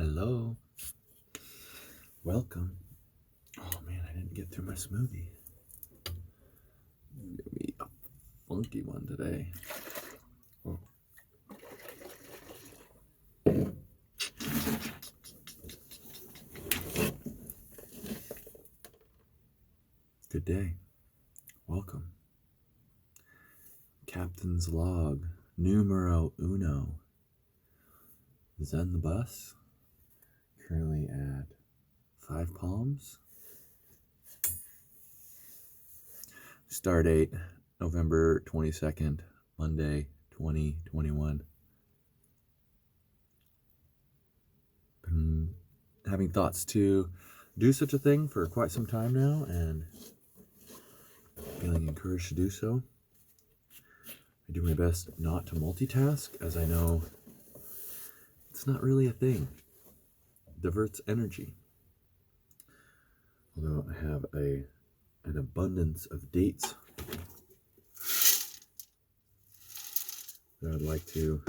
Hello. Welcome. Oh man, I didn't get through my smoothie. Give me a funky one today. Oh. Good day. Welcome. Captain's Log numero uno. ZentheBus. Currently at 5 Palms. Start date November 22nd, Monday, 2021. Been having thoughts to do such a thing for quite some time now and feeling encouraged to do so. I do my best not to multitask, as I know it's not really a thing. It diverts energy. Although I have an abundance of dates that I'd like to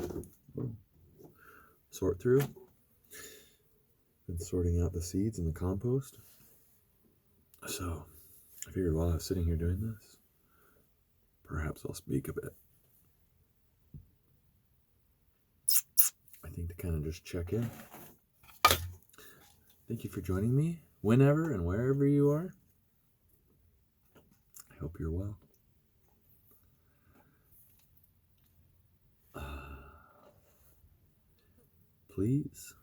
sort through. Been sorting out the seeds in the compost. So I figured while I was sitting here doing this, perhaps I'll speak a bit. I think to kind of just check in. Thank you for joining me whenever and wherever you are. I hope you're well. Please,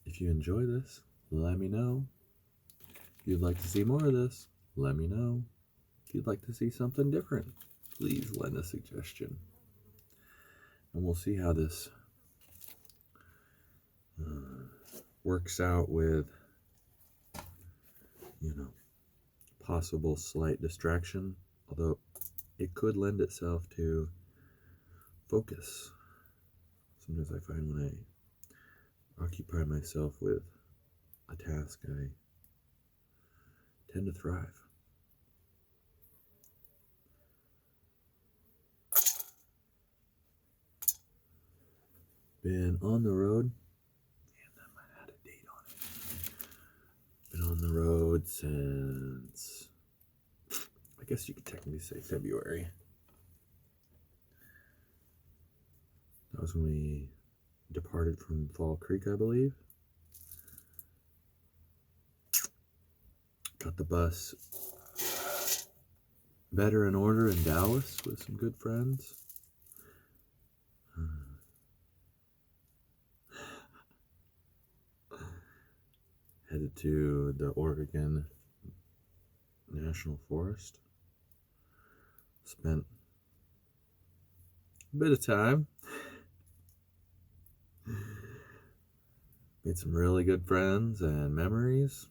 if you enjoy this, let me know. If you'd like to see more of this, let me know. If you'd like to see something different, please lend a suggestion. And we'll see how this works out with, possible slight distraction, although it could lend itself to focus. Sometimes I find when I occupy myself with a task, I tend to thrive. Been on the road. Damn, I had a date on it. Been on the road since, I guess you could technically say February. That was when we departed from Fall Creek, I believe. Got the bus better in order in Dallas with some good friends. Headed to the Oregon National Forest. Spent a bit of time. Made some really good friends and memories.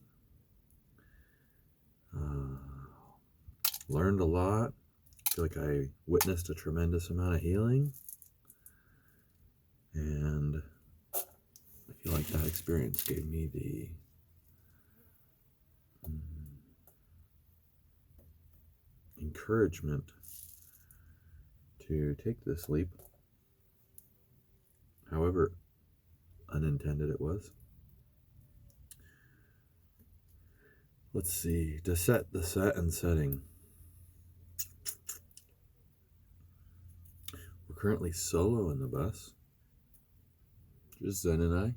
Learned a lot. I feel like I witnessed a tremendous amount of healing. And I feel like that experience gave me the encouragement to take this leap, however unintended it was. Let's see, to set the set and setting. We're currently solo in the bus, just Zen and I.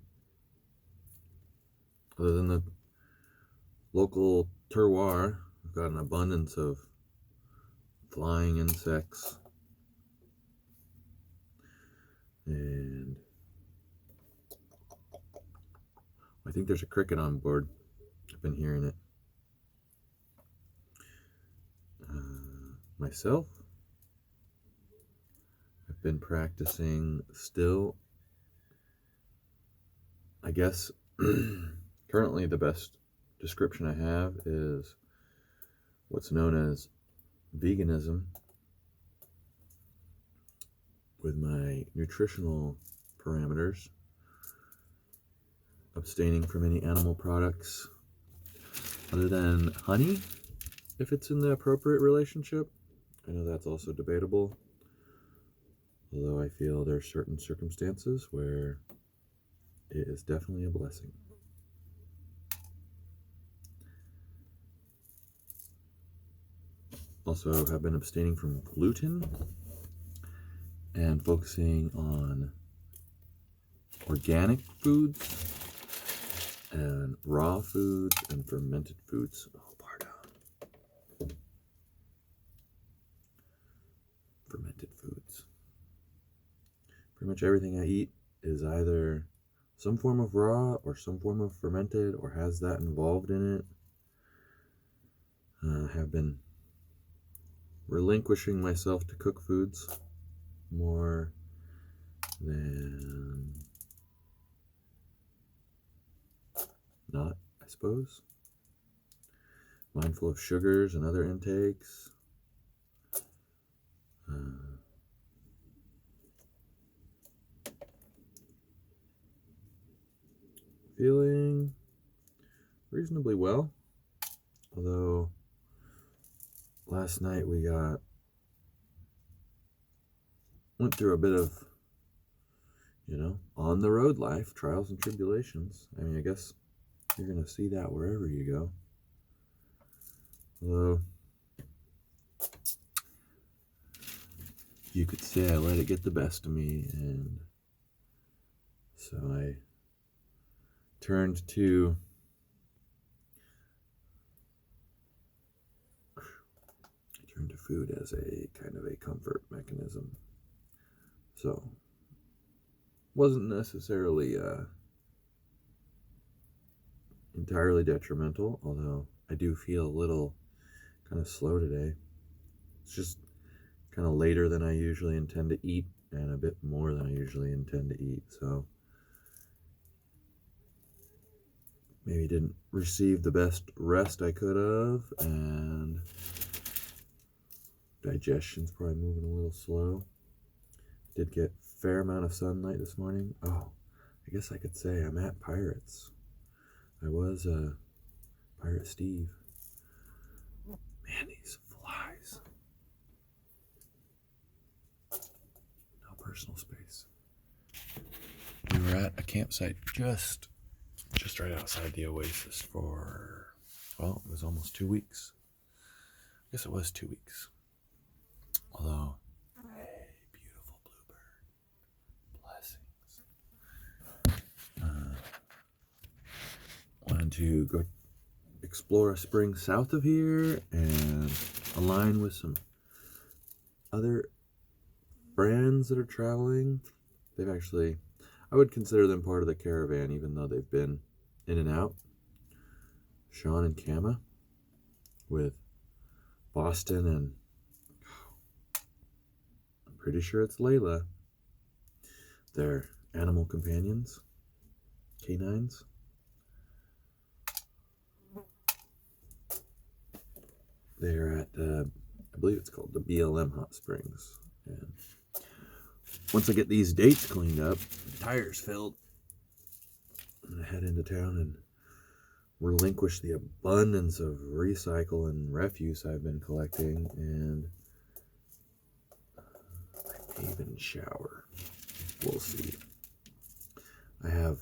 Other than the local terroir, we've got an abundance of flying insects and I think there's a cricket on board. I've been hearing it. Myself, I've been practicing still. I guess currently the best description I have is what's known as veganism, with my nutritional parameters, abstaining from any animal products other than honey, if it's in the appropriate relationship. I know that's also debatable, although I feel there are certain circumstances where it is definitely a blessing. Also have been abstaining from gluten and focusing on organic foods and raw foods and fermented foods. Oh, pardon. Fermented foods. Pretty much everything I eat is either some form of raw or some form of fermented or has that involved in it. I have been relinquishing myself to cook foods more than not, I suppose. Mindful of sugars and other intakes. Feeling reasonably well, although last night we went through a bit of, on the road life, trials and tribulations. I mean, I guess you're going to see that wherever you go. Although, you could say I let it get the best of me, and so I turned to food as a kind of a comfort mechanism. So, wasn't necessarily entirely detrimental, although I do feel a little kind of slow today. It's just kind of later than I usually intend to eat and a bit more than I usually intend to eat, so maybe didn't receive the best rest I could have, and digestion's probably moving a little slow. Did get a fair amount of sunlight this morning. Oh, I guess I could say I'm at Pirates. I was Pirate Steve. Man, these flies. No personal space. We were at a campsite just right outside the oasis for, well, it was almost 2 weeks. I guess it was 2 weeks. Although, hey, beautiful bluebird. Blessings. Wanted to go explore a spring south of here and align with some other friends that are traveling. They've actually, I would consider them part of the caravan, even though they've been in and out. Sean and Kama with Boston and I'm pretty sure it's Layla. They're animal companions, canines. They're at, I believe it's called the BLM Hot Springs. And once I get these dates cleaned up, the tires filled, I'm going to head into town and relinquish the abundance of recycle and refuse I've been collecting and bathe and shower. We'll see. I have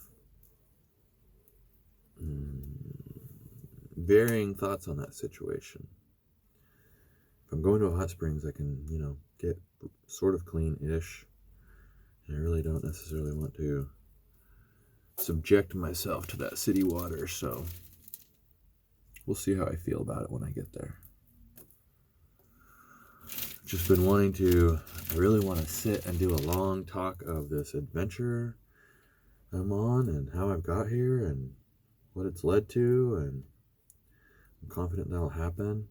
varying thoughts on that situation. If I'm going to a hot springs, I can, get sort of clean-ish. And I really don't necessarily want to subject myself to that city water, so we'll see how I feel about it when I get there. Just been wanting to, I really want to sit and do a long talk of this adventure I'm on and how I've got here and what it's led to, and I'm confident that'll happen.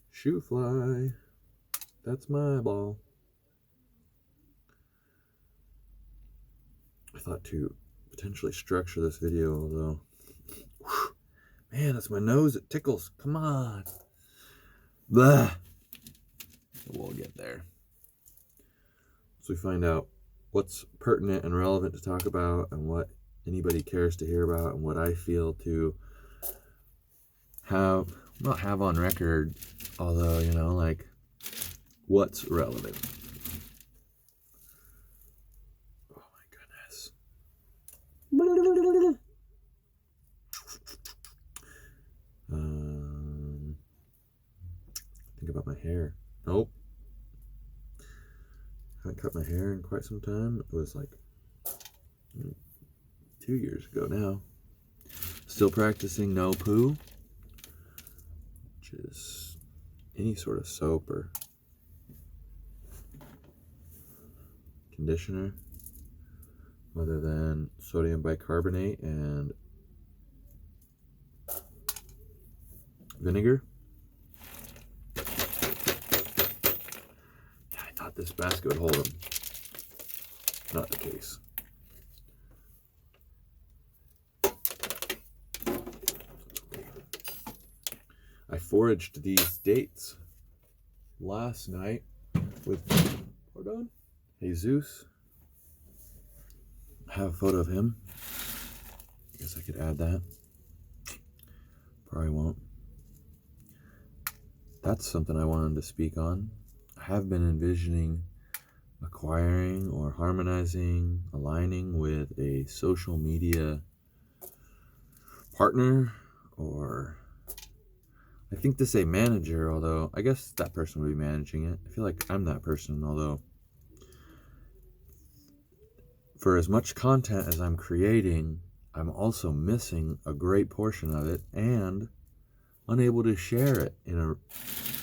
Shoe fly, that's my ball. I thought to potentially structure this video, although, man, that's my nose, it tickles, come on. Blah. We'll get there. So we find out what's pertinent and relevant to talk about and what anybody cares to hear about and what I feel to not have on record, although, what's relevant. Oh my goodness. Think about my hair in quite some time. It was like 2 years ago now. Still practicing no poo, which is any sort of soap or conditioner other than sodium bicarbonate and vinegar. Yeah, I thought this basket would hold them. Not the case. I foraged these dates last night with, hold on, Jesus. I have a photo of him. I guess I could add that. Probably won't. That's something I wanted to speak on. I have been envisioning acquiring or harmonizing, aligning with a social media partner, or I think to say manager, although I guess that person would be managing it. I feel like I'm that person, although for as much content as I'm creating, I'm also missing a great portion of it and unable to share it in a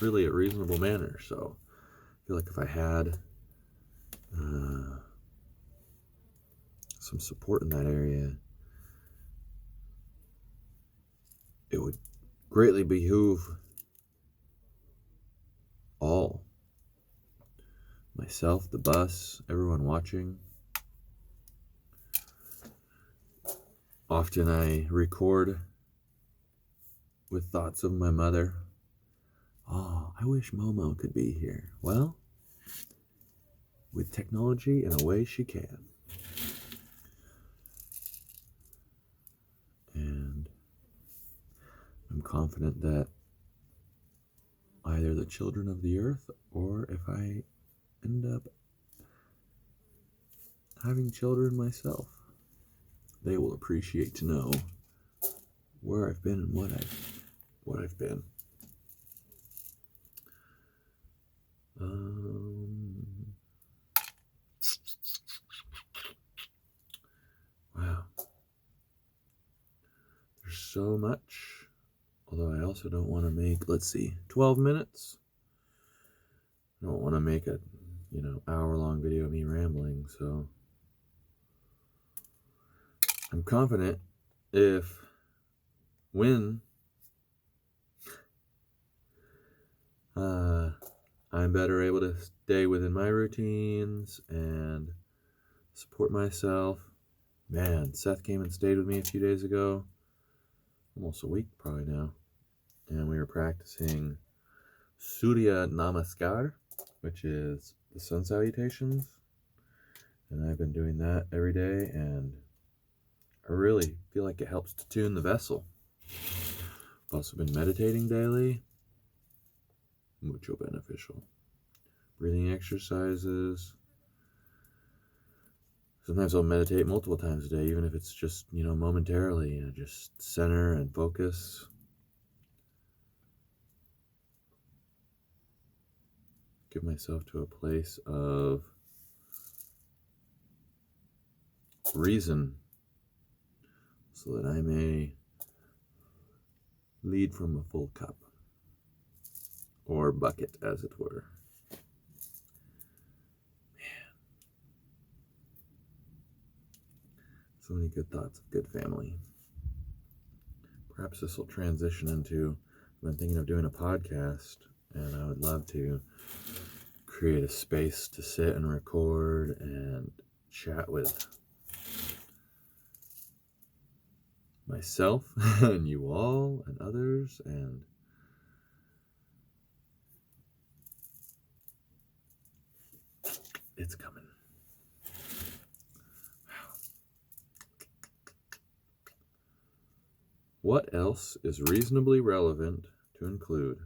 really reasonable manner. So I feel like if I had some support in that area, it would greatly behoove all. Myself, the bus, everyone watching. Often I record with thoughts of my mother. Oh, I wish Momo could be here. Well, with technology, in a way she can. And I'm confident that either the children of the earth, or if I end up having children myself, they will appreciate to know where I've been and what I've been. Wow. There's so much. Although I also don't want to make, 12 minutes. I don't want to make a, hour-long video of me rambling, so I'm confident when I'm better able to stay within my routines and support myself. Man, Seth came and stayed with me a few days ago, almost a week probably now, and we were practicing Surya Namaskar, which is the sun salutations, and I've been doing that every day, and I really feel like it helps to tune the vessel. I've also been meditating daily, mucho beneficial. Breathing exercises. Sometimes I'll meditate multiple times a day, even if it's just, momentarily, just center and focus. Give myself to a place of reason so that I may lead from a full cup, or bucket, as it were. Man. So many good thoughts of good family. Perhaps this will transition into, I've been thinking of doing a podcast, and I would love to create a space to sit and record and chat with myself and you all and others, and it's coming. Wow. What else is reasonably relevant to include?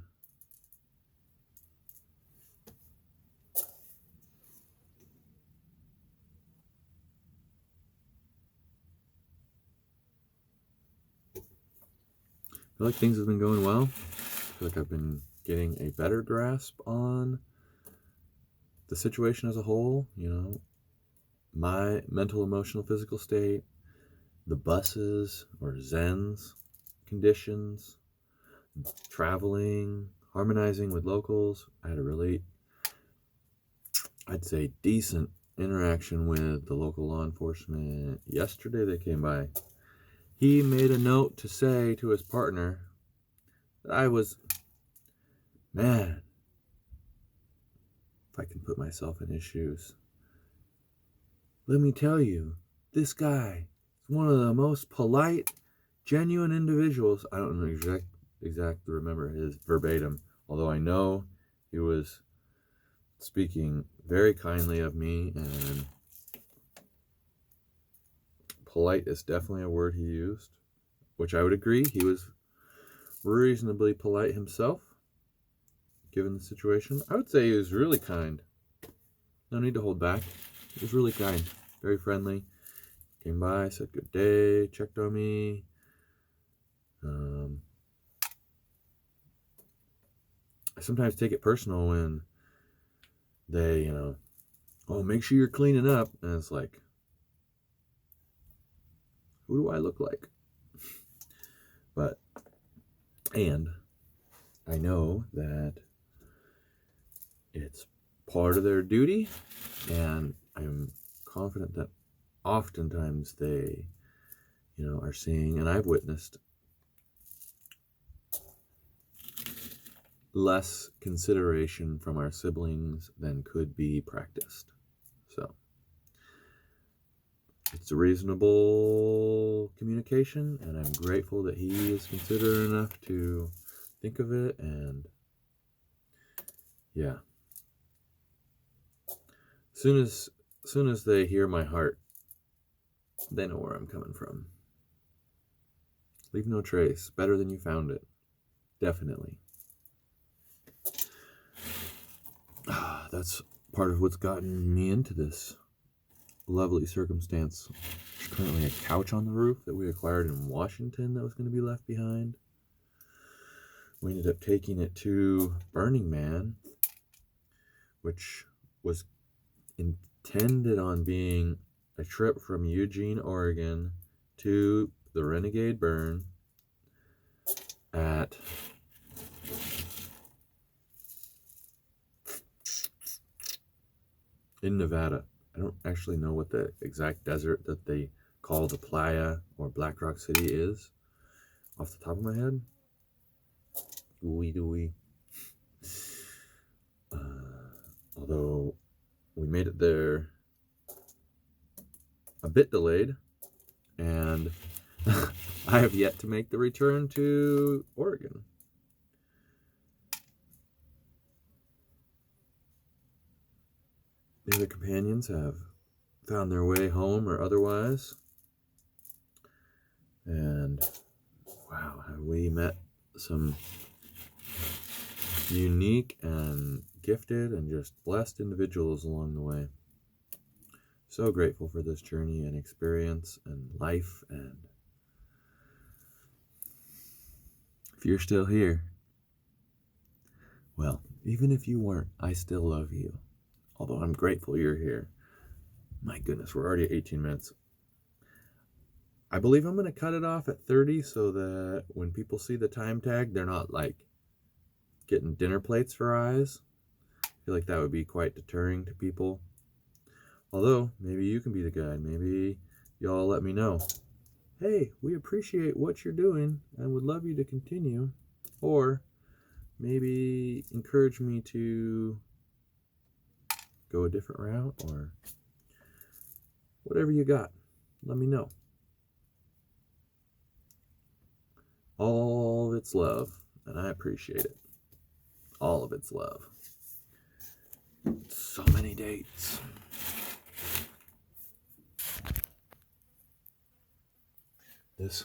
I feel like things have been going well. I feel like I've been getting a better grasp on the situation as a whole, you know, my mental, emotional, physical state, the buses or Zens conditions, traveling, harmonizing with locals. I had a really, I'd say, decent interaction with the local law enforcement. Yesterday they came by. He made a note to say to his partner that I was, man, if I can put myself in his shoes. Let me tell you, this guy is one of the most polite, genuine individuals. I don't know exactly remember his verbatim, although I know he was speaking very kindly of me, and polite is definitely a word he used, which I would agree. He was reasonably polite himself, given the situation. I would say he was really kind. No need to hold back. He was really kind, very friendly. Came by, said good day, checked on me. I sometimes take it personal when they, you know, oh, make sure you're cleaning up. And it's like, who do I look like? But, and I know that it's part of their duty, and I'm confident that oftentimes they, you know, are seeing, and I've witnessed less consideration from our siblings than could be practiced. So it's a reasonable communication, and I'm grateful that he is considerate enough to think of it. And yeah, soon as they hear my heart, they know where I'm coming from. Leave no trace. Better than you found it. Definitely. That's part of what's gotten me into this lovely circumstance. There's currently a couch on the roof that we acquired in Washington that was going to be left behind. We ended up taking it to Burning Man, which was intended on being a trip from Eugene, Oregon to the Renegade Burn in Nevada. I don't actually know what the exact desert that they call the Playa or Black Rock City is off the top of my head. Dooey. Although we made it there a bit delayed, and I have yet to make the return to Oregon. The other companions have found their way home or otherwise. And wow, have we met some unique and gifted and just blessed individuals along the way. So grateful for this journey and experience and life. And if you're still here, well, even if you weren't, I still love you. Although I'm grateful you're here. My goodness, we're already at 18 minutes. I believe I'm going to cut it off at 30 so that when people see the time tag, they're not like getting dinner plates for eyes. I feel like that would be quite deterring to people. Although, maybe you can be the guide. Maybe y'all let me know. Hey, we appreciate what you're doing and would love you to continue. Or maybe encourage me to go a different route, or whatever you got. Let me know. All of it's love, and I appreciate it. All of it's love. So many dates. This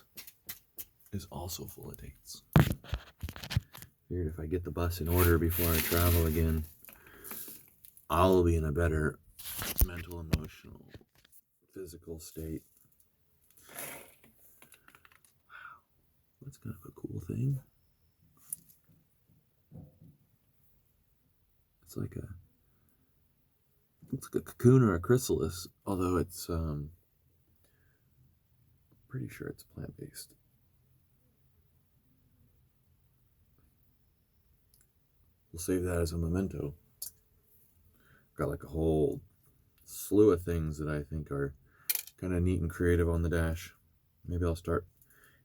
is also full of dates. Figured if I get the bus in order before I travel again, I'll be in a better mental, emotional, physical state. Wow, that's kind of a cool thing. It's like a Looks like a cocoon or a chrysalis, although it's pretty sure it's plant-based. We'll save that as a memento. Got like a whole slew of things that I think are kind of neat and creative on the dash. Maybe I'll start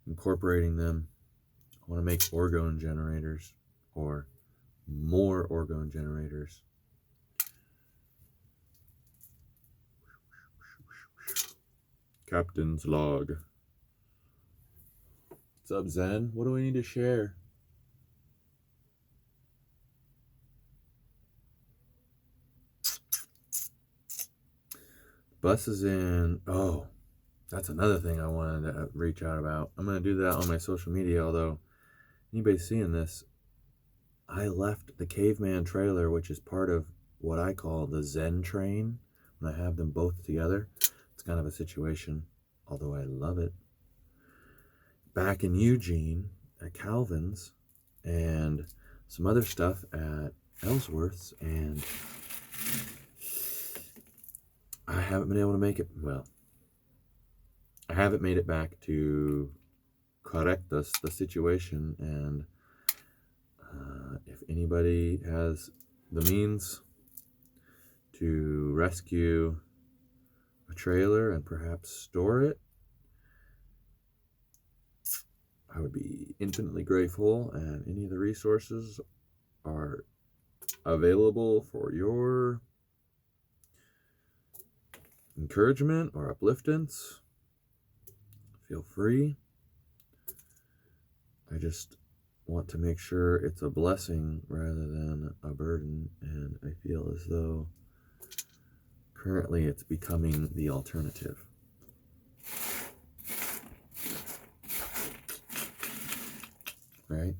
incorporating them. I want to make orgone generators, or more orgone generators. Captain's log. What's up, Zen? What do we need to share? Bus is in. Oh, that's another thing I wanted to reach out about. I'm going to do that on my social media, although anybody seeing this, I left the Caveman trailer, which is part of what I call the Zen train, when I have them both together. It's kind of a situation, although I love it. Back in Eugene at Calvin's and some other stuff at Ellsworth's, and I haven't been able to make it. Well, I haven't made it back to correct the situation, and if anybody has the means to rescue a trailer and perhaps store it, I would be infinitely grateful, and any of the resources are available for your encouragement or upliftance. Feel free. I just want to make sure it's a blessing rather than a burden, and I feel as though currently it's becoming the alternative. Right?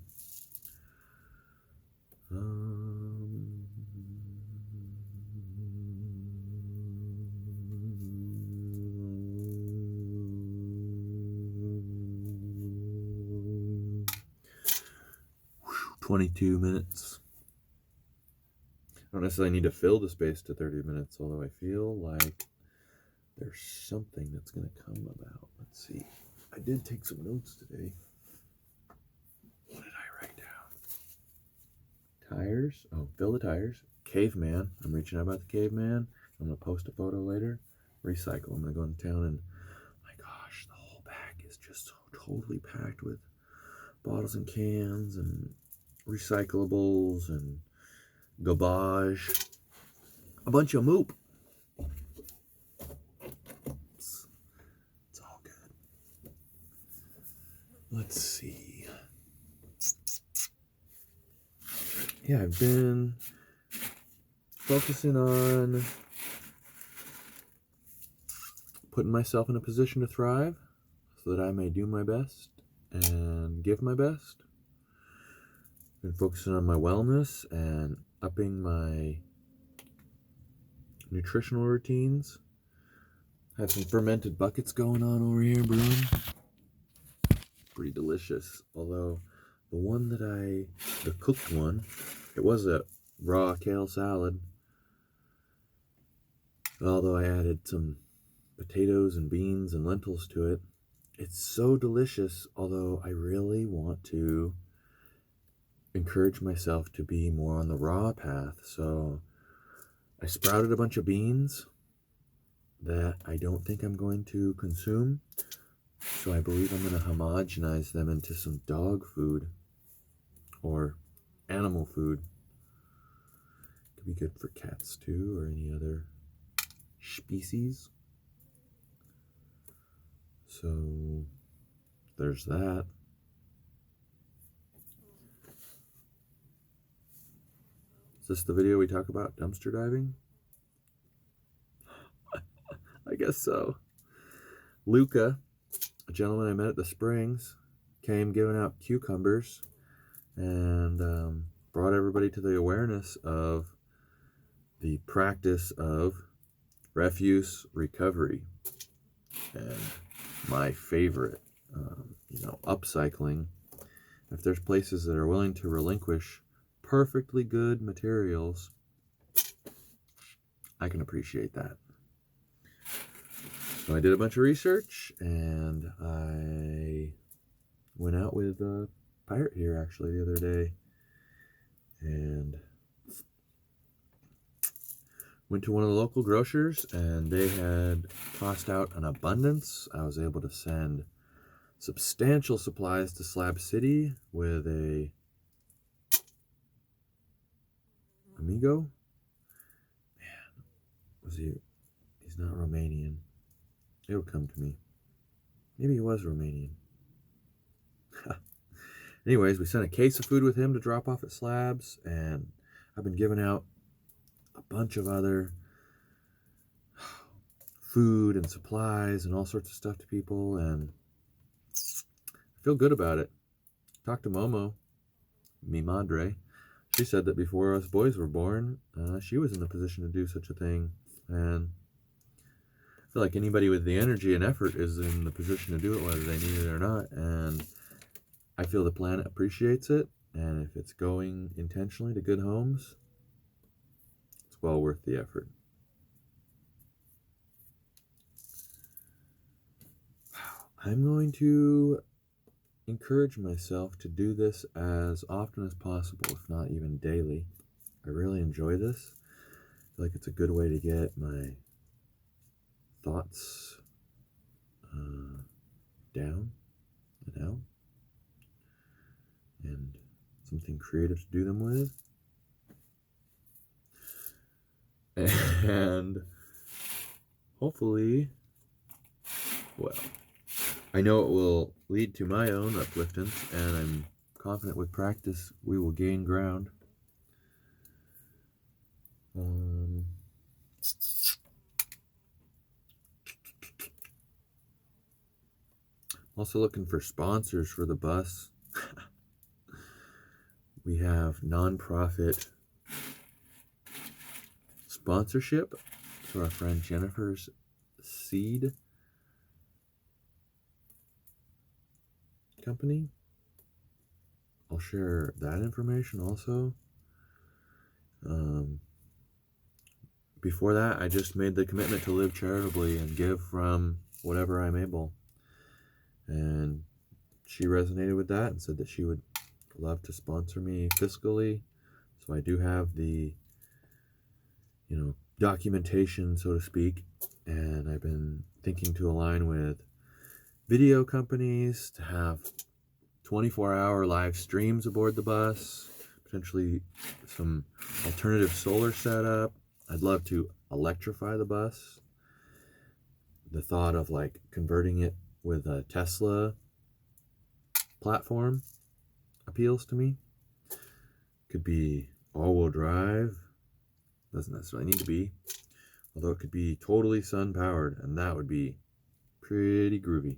22 minutes. I don't necessarily need to fill the space to 30 minutes, although I feel like there's something that's going to come about. Let's see. I did take some notes today. What did I write down? Tires. Oh, fill the tires. Caveman. I'm reaching out about the caveman. I'm going to post a photo later. Recycle. I'm going to go into town, and my gosh, the whole bag is just so totally packed with bottles and cans and recyclables and garbage. A bunch of moop. It's all good. Let's see. Yeah, I've been focusing on putting myself in a position to thrive so that I may do my best and give my best. Been focusing on my wellness and upping my nutritional routines. Have some fermented buckets going on over here, brewing. Pretty delicious. Although the cooked one, it was a raw kale salad. Although I added some potatoes and beans and lentils to it. It's so delicious, although I really want to encourage myself to be more on the raw path. So I sprouted a bunch of beans that I don't think I'm going to consume. So I believe I'm going to homogenize them into some dog food or animal food. Could be good for cats too, or any other species. So there's that. Is this the video we talk about dumpster diving? I guess so. Luca, a gentleman I met at the Springs, came giving out cucumbers and brought everybody to the awareness of the practice of refuse recovery. And my favorite, upcycling. If there's places that are willing to relinquish perfectly good materials, I can appreciate that. So I did a bunch of research, and I went out with a pirate here actually the other day, and went to one of the local grocers, and they had tossed out an abundance. I was able to send substantial supplies to Slab City with a amigo. Man, was he? He's not Romanian. It would come to me. Maybe he was Romanian. Anyways, we sent a case of food with him to drop off at Slabs, and I've been giving out a bunch of other food and supplies and all sorts of stuff to people, and I feel good about it. Talked to Momo, mi madre. She said that before us boys were born, she was in the position to do such a thing, and I feel like anybody with the energy and effort is in the position to do it, whether they need it or not, and I feel the planet appreciates it, and if it's going intentionally to good homes, it's well worth the effort. I'm going to encourage myself to do this as often as possible, if not even daily. I really enjoy this. I feel like it's a good way to get my thoughts down and out, and something creative to do them with. And hopefully, well, I know it will lead to my own upliftance, and I'm confident with practice we will gain ground. Also looking for sponsors for the bus. We have nonprofit sponsorship for our friend Jennifer's seed company. I'll share that information also. Before that, I just made the commitment to live charitably and give from whatever I'm able. And she resonated with that and said that she would love to sponsor me fiscally. So I do have the, documentation, so to speak. And I've been thinking to align with video companies to have 24-hour live streams aboard the bus, potentially some alternative solar setup. I'd love to electrify the bus. The thought of converting it with a Tesla platform appeals to me. Could be all-wheel drive. Doesn't necessarily need to be. Although it could be totally sun-powered, and that would be pretty groovy.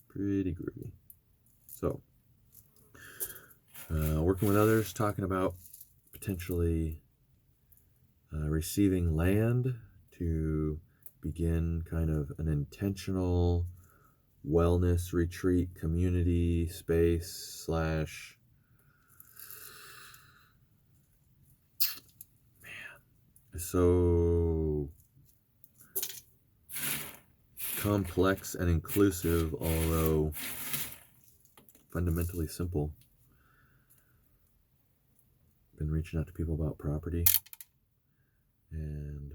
Pretty groovy. So, working with others, talking about potentially receiving land to begin kind of an intentional wellness retreat community space / so complex and inclusive, although fundamentally simple. Been reaching out to people about property, and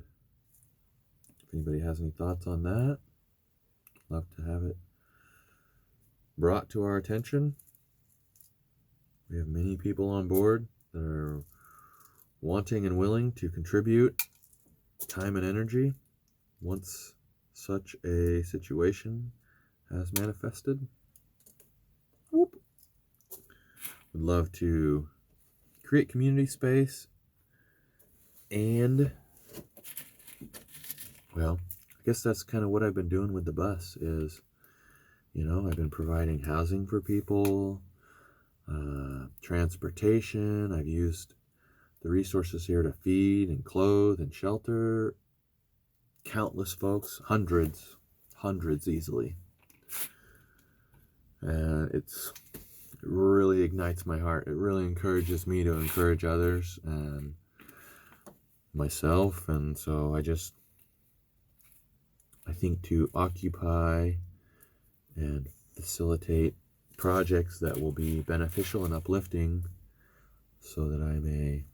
if anybody has any thoughts on that, love to have it brought to our attention. We have many people on board that are wanting and willing to contribute time and energy once such a situation has manifested. Would love to create community space, and well, I guess that's kind of what I've been doing with the bus is, I've been providing housing for people, transportation. I've used the resources here to feed and clothe and shelter countless folks, hundreds easily. And it really ignites my heart. It really encourages me to encourage others, and myself, and so I think to occupy and facilitate projects that will be beneficial and uplifting so that I may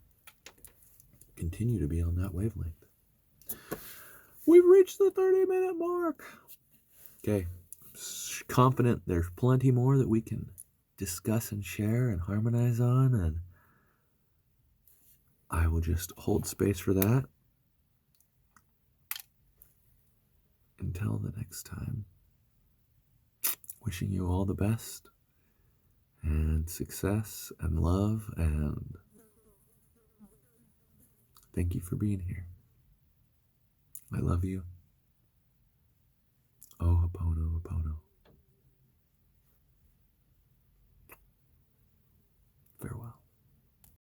continue to be on that wavelength. We've reached the 30-minute mark. Okay, confident there's plenty more that we can discuss and share and harmonize on, and I will just hold space for that until the next time. Wishing you all the best and success and love, and thank you for being here. I love you. Oh,